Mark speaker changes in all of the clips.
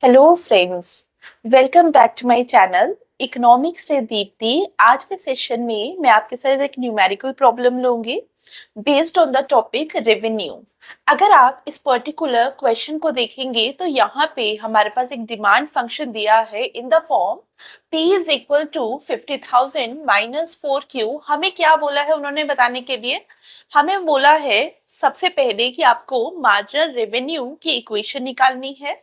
Speaker 1: Hello friends, welcome back to my channel economics with Deepti. आज के session में मैं आपके साथ एक न्यूमेरिकल प्रॉब्लम लूंगी based on the topic revenue. अगर आप इस पर्टिकुलर क्वेश्चन को देखेंगे तो यहाँ पे हमारे पास एक डिमांड फंक्शन दिया है in the form P is equal to 50,000 minus 4Q। हमें क्या बोला है उन्होंने बताने के लिए? हमें बोला है सबसे पहले कि आपको मार्जिनल रेवेन्यू की इक्वेशन निकालनी है,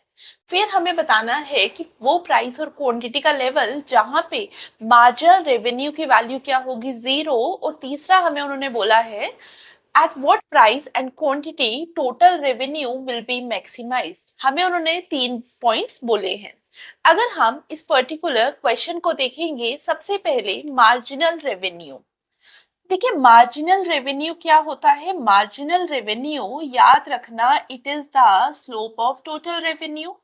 Speaker 1: फिर हमें बताना है कि वो प्राइस और क्वांटिटी का लेवल जहां पे मार्जिनल रेवेन्यू की वैल्यू क्या होगी 0, और तीसरा हमें उन्होंने बोला है at what price and quantity total revenue will B maximised. हमें उन्होंने 3 पॉइंट्स बोले हैं। अगर हम इस पर्टिकुलर क्वेश्चन को देखेंगे, सबसे पहले मार्जिनल रेवेन्यू। देखिए, मार्जिनल रेवेन्यू क्या होता है? मार्जिनल रेवेन्यू याद रखना, it is the slope of total revenue.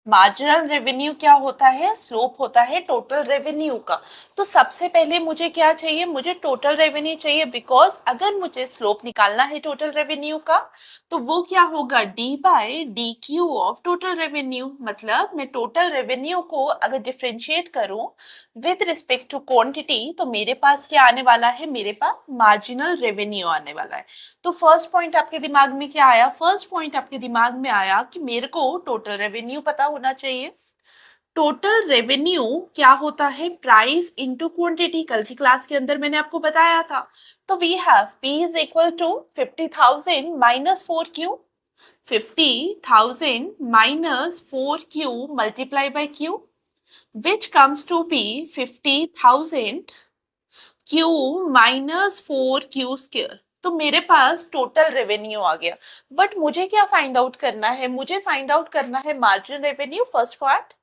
Speaker 1: Marginal revenue क्या होता है? स्लोप होता है टोटल रेवेन्यू का। तो सबसे पहले मुझे क्या चाहिए? मुझे टोटल रेवेन्यू चाहिए, बिकॉज अगर मुझे स्लोप निकालना है टोटल रेवेन्यू का तो वो क्या होगा? D by D Q of total revenue. मतलब मैं टोटल रेवेन्यू को अगर डिफ्रेंशिएट करूं विद रिस्पेक्ट टू क्वांटिटी तो मेरे पास क्या आने वाला है? मेरे पास मार्जिनल रेवेन्यू आने वाला है। तो फर्स्ट पॉइंट आपके दिमाग में क्या आया? फर्स्ट पॉइंट आपके दिमाग में आया कि मेरे को टोटल रेवेन्यू पता होना चाहिए। टोटल रेवेन्यू क्या होता है? Price into quantity. कल की क्लास के अंदर मैंने आपको बताया था। तो we have P is equal to 50,000 minus 4Q। 50,000 minus 4Q multiply by Q, which comes to be 50,000 Q minus 4Q square. तो मेरे पास टोटल रेवेन्यू आ गया। बट मुझे क्या फाइंड आउट करना है? मुझे फाइंड आउट करना है मार्जिनल रेवेन्यू, फर्स्ट पार्ट।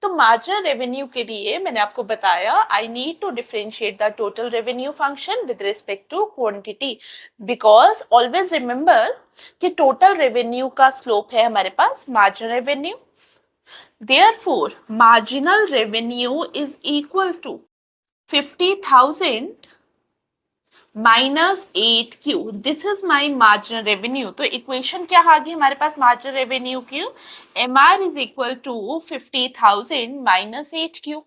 Speaker 1: तो मार्जिनल रेवेन्यू के लिए मैंने आपको बताया I need to differentiate the total revenue function with respect to quantity, because always remember कि टोटल रेवेन्यू का स्लोप है हमारे पास marginal revenue. Therefore, marginal revenue is equal to 50,000 minus 8Q। This is my marginal revenue. तो equation क्या आ गई हमारे पास मार्जिनल रेवेन्यू की? MR is equal to 50,000 minus 8Q।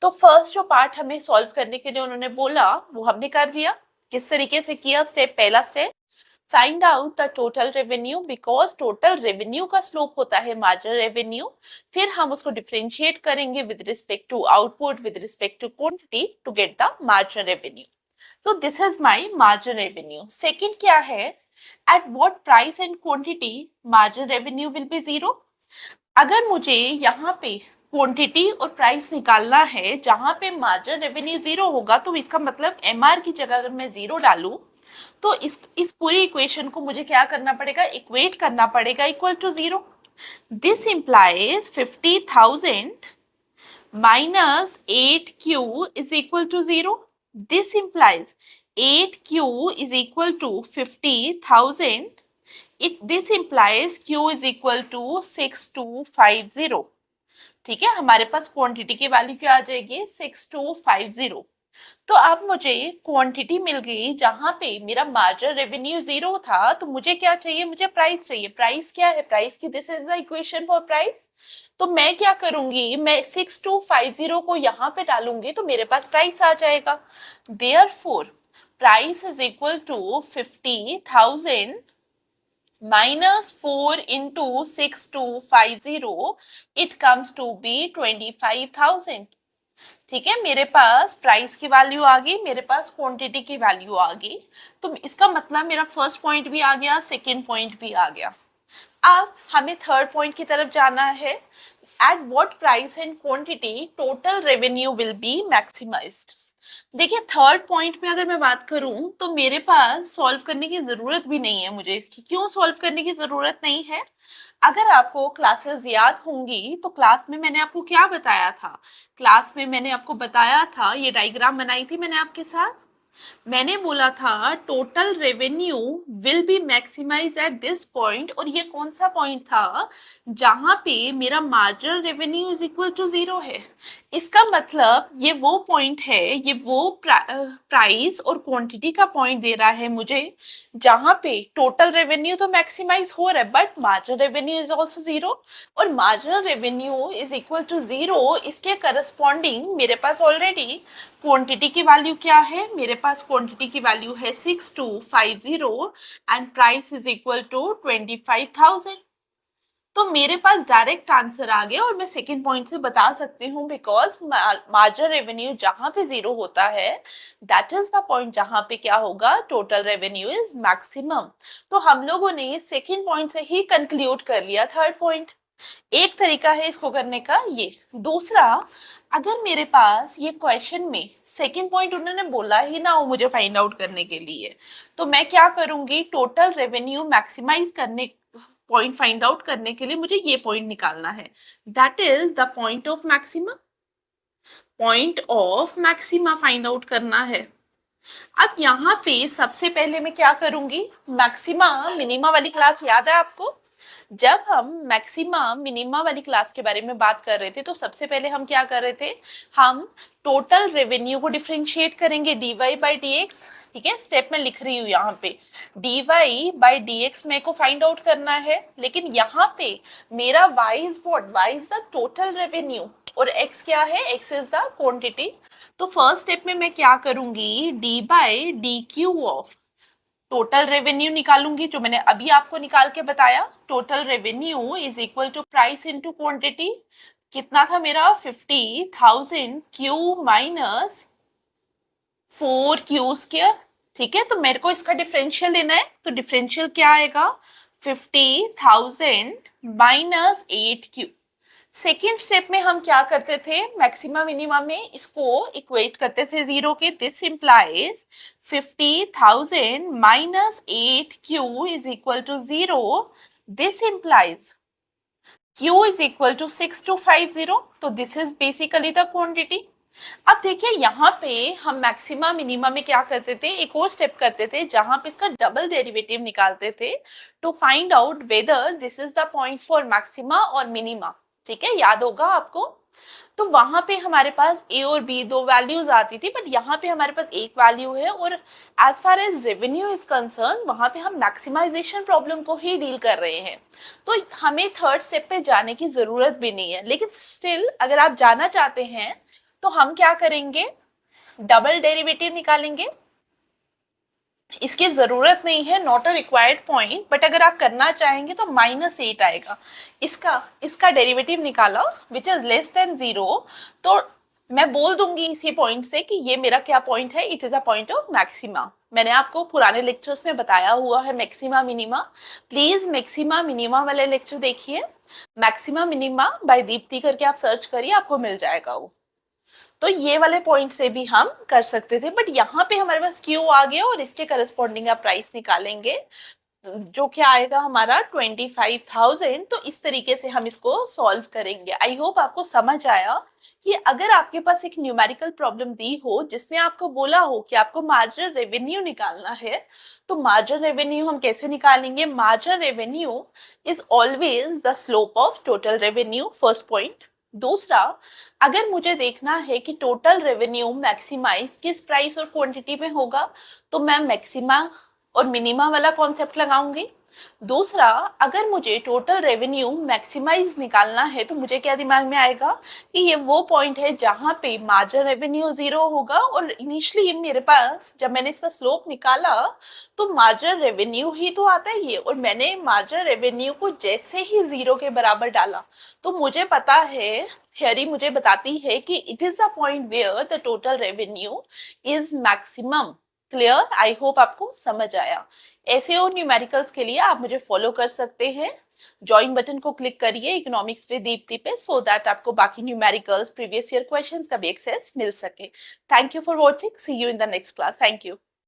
Speaker 1: तो फर्स्ट जो पार्ट हमें सॉल्व करने के लिए उन्होंने बोला वो हमने कर लिया। किस तरीके से किया? स्टेप, पहला step, find out the total revenue, because total revenue का स्लोप होता है मार्जिनल रेवेन्यू। फिर हम उसको डिफरेंशिएट करेंगे with respect to output, with respect to quantity to get the marginal revenue. तो this is my marginal revenue. Second क्या है? At what price and quantity marginal revenue will be 0। अगर मुझे यहाँ पे क्वांटिटी और प्राइस निकालना है जहां पे मार्जिनल रेवेन्यू 0 होगा, तो इसका मतलब MR की जगह अगर मैं 0 डालूं तो इस पूरी इक्वेशन को मुझे क्या करना पड़ेगा? इक्वेट करना पड़ेगा equal to 0। This implies 50,000 minus 8Q is equal to 0. This implies 8Q is equal to 50,000. This implies Q is equal to 6250. ठीक है, हमारे पास क्वांटिटी की वैल्यू क्या आ जाएगी? 6250। तो अब मुझे क्वांटिटी मिल गई जहां पे मेरा मार्जिनल रेवेन्यू 0 था। तो मुझे क्या चाहिए? मुझे प्राइस चाहिए। प्राइस क्या है? प्राइस की this is the equation for price. तो मैं क्या करूंगी? मैं 6250 को यहाँ पे डालूंगी तो मेरे पास प्राइस आ जाएगा। Therefore price is equal to 50,000 minus 4 into 6250, it comes to be 25,000। ठीक है, मेरे पास प्राइस की वैल्यू आ गई, मेरे पास क्वांटिटी की वैल्यू आ गई। तो इसका मतलब मेरा फर्स्ट पॉइंट भी आ गया, सेकेंड पॉइंट भी आ गया। अब हमें थर्ड पॉइंट की तरफ जाना है। At what price and quantity total revenue will B maximised. देखिए, थर्ड पॉइंट में अगर मैं बात करूं तो मेरे पास सॉल्व करने की जरूरत भी नहीं है। मुझे इसकी क्यों सॉल्व करने की जरूरत नहीं है? अगर आपको क्लासेस याद होंगी तो क्लास में मैंने आपको क्या बताया था? क्लास में मैंने आपको बताया था, ये डायग्राम बनाई थी मैंने आपके साथ। मैंने बोला था total revenue will be maximize at this point, और ये कौन सा पॉइंट था? जहां पे मेरा marginal revenue is equal to zero है। इसका मतलब ये वो पॉइंट है, ये वो प्राइस और क्वांटिटी का पॉइंट दे रहा है मुझे जहां पे टोटल रेवेन्यू तो मैक्सिमाइज हो रहा है but marginal revenue is also zero. और marginal revenue is equal to zero, इसके करस्पॉन्डिंग मेरे पास ऑलरेडी क्वांटिटी की वैल्यू क्या है? मेरे पास क्वांटिटी की वैल्यू है 6250 and price is equal to 25,000। तो मेरे पास डायरेक्ट आंसर आ गया, और मैं सेकंड पॉइंट से बता सकती हूँ बिकॉज मार्जिनल रेवेन्यू जहां पे जीरो होता है दैट इज द पॉइंट जहां पे क्या होगा, टोटल रेवेन्यू इज मैक्सिमम। तो हम लोगों ने सेकंड पॉइंट से ही कंक्लूड कर लिया थर्ड पॉइंट। एक तरीका है इसको करने का ये। दूसरा, अगर मेरे पास ये क्वेश्चन में सेकंड पॉइंट उन्होंने बोला ही ना हो मुझे फाइंड आउट करने के लिए, तो मैं क्या करूंगी, टोटल रेवेन्यू मैक्सिमाइज करने, पॉइंट फाइंड आउट करने के लिए मुझे ये पॉइंट निकालना है, that is the point of maxima. Point of maxima find out करना है। अब यहाँ पे सबसे पहले मैं क्या करूंगी, मैक्सिमा मिनिमा वाली क्लास याद है आपको? जब हम मैक्सिमा मिनिमा वाली क्लास के बारे में बात कर रहे थे तो सबसे पहले हम क्या कर रहे थे, हम टोटल रेवेन्यू को डिफरेंशिएट करेंगे dy बाई डी एक्स। ठीक है, स्टेप में लिख रही हूँ यहाँ पे dy बाई डी एक्स मेरे को फाइंड आउट करना है, लेकिन यहाँ पे मेरा y is what, y is the total revenue और x क्या है, x इज द क्वांटिटी। तो फर्स्ट स्टेप में मैं क्या करूंगी, d by D Q of total revenue निकालूंगी, जो मैंने अभी आपको निकाल के बताया। Total revenue is equal to price into quantity. कितना था मेरा, 50,000 क्यू माइनस 4 क्यू स्क्वायर। ठीक है, तो मेरे को इसका डिफरेंशियल लेना है, तो डिफरेंशियल क्या आएगा, 50,000 माइनस 8 क्यू। सेकेंड स्टेप में हम क्या करते थे, मैक्सिमा मिनिमा में इसको इक्वेट करते थे जीरो के। This implies 50,000 minus 8 Q is equal to zero. This implies Q is equal to 6250। तो this is basically the quantity. अब देखिए यहाँ पे हम मैक्सिमा मिनिमा में क्या करते थे, एक और स्टेप करते थे जहां पे इसका डबल डेरिवेटिव निकालते थे to find out whether this is the point for maxima और मिनिमा। ठीक है, याद होगा आपको। तो वहां पे हमारे पास ए और बी दो वैल्यूज आती थी, बट यहाँ पे हमारे पास एक वैल्यू है, और as far as revenue is concern वहां पे हम मैक्सिमाइजेशन प्रॉब्लम को ही डील कर रहे हैं। तो हमें थर्ड स्टेप पे जाने की जरूरत भी नहीं है, लेकिन स्टिल अगर आप जाना चाहते हैं तो हम क्या करेंगे, डबल डेरिवेटिव निकालेंगे। इसकी जरूरत नहीं है, not a required point, but अगर आप करना चाहेंगे तो -8 आएगा। इसका डेरिवेटिव निकाला which is less than zero, तो मैं बोल दूंगी इसी पॉइंट से कि ये मेरा क्या पॉइंट है, it is a point of maxima. मैंने आपको पुराने लेक्चर्स में बताया हुआ है maxima minima. Please maxima minima वाले लेक्चर देखिए, मैक्सिमा मिनिमा बाय दीप्ति करके आप सर्च करिए, आपको मिल जाएगा वो। तो ये वाले पॉइंट से भी हम कर सकते थे, बट यहाँ पे हमारे पास क्यू आ गया और इसके करस्पॉन्डिंग आप प्राइस निकालेंगे, जो क्या आएगा हमारा 25,000। तो इस तरीके से हम इसको सॉल्व करेंगे। आई होप आपको समझ आया कि अगर आपके पास एक न्यूमेरिकल प्रॉब्लम दी हो जिसमें आपको बोला हो कि आपको मार्जिनल रेवेन्यू निकालना है, तो मार्जिनल रेवेन्यू हम कैसे निकालेंगे, marginal revenue is always the slope of total revenue, first point. दूसरा, अगर मुझे देखना है कि टोटल रेवेन्यू मैक्सिमाइज किस प्राइस और क्वांटिटी में होगा, तो मैं मैक्सिमा और मिनिमा वाला कॉन्सेप्ट लगाऊंगी। दूसरा, अगर मुझे टोटल रेवेन्यू मैक्सिमाइज निकालना है तो मुझे क्या दिमाग में आएगा कि ये वो पॉइंट है जहां पे मार्जिनल रेवेन्यू जीरो होगा, और इनिशियली मेरे पास जब मैंने इसका स्लोप निकाला तो मार्जिनल रेवेन्यू ही तो आता है ये, और मैंने मार्जिनल रेवेन्यू को जैसे ही जीरो के बराबर डाला तो मुझे पता है, थियरी मुझे बताती है कि it is the point where the total revenue is maximum. Clear, I hope आपको समझ आया। ऐसे और न्यूमेरिकल्स के लिए आप मुझे फॉलो कर सकते हैं, ज्वाइन बटन को क्लिक करिए इकोनॉमिक्स विद दीप्ति पे, सो दैट आपको बाकी न्यूमेरिकल्स प्रीवियस ईयर क्वेश्चंस का भी एक्सेस मिल सके। Thank you for watching, see you in the next class. Thank you.